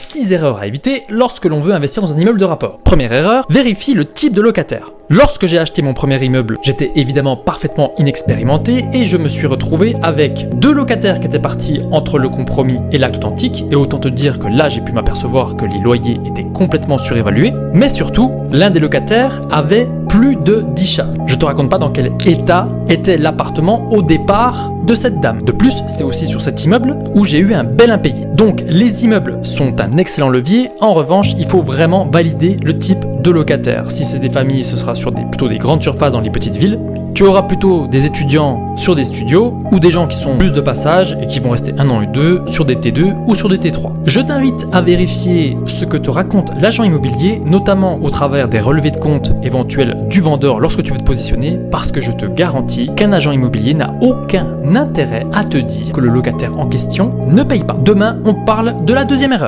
6 erreurs à éviter lorsque l'on veut investir dans un immeuble de rapport. Première erreur, vérifie le type de locataire. Lorsque j'ai acheté mon premier immeuble, j'étais évidemment parfaitement inexpérimenté et je me suis retrouvé avec 2 locataires qui étaient partis entre le compromis et l'acte authentique, et autant te dire que là j'ai pu m'apercevoir que les loyers étaient complètement surévalués, mais surtout, l'un des locataires avait plus de 10 chats. Je te raconte pas dans quel état était l'appartement au départ de cette dame. De plus, c'est aussi sur cet immeuble où j'ai eu un bel impayé. Donc les immeubles sont un excellent levier, en revanche, il faut vraiment valider le type de locataire. Si c'est des familles, ce sera sur plutôt des grandes surfaces dans les petites villes. Tu auras plutôt des étudiants sur des studios ou des gens qui sont plus de passage et qui vont rester 1 an ou 2 sur des T2 ou sur des T3. Je t'invite à vérifier ce que te raconte l'agent immobilier, notamment au travers des relevés de compte éventuels du vendeur lorsque tu veux te positionner, parce que je te garantis qu'un agent immobilier n'a aucun intérêt à te dire que le locataire en question ne paye pas. Demain, on parle de la deuxième erreur.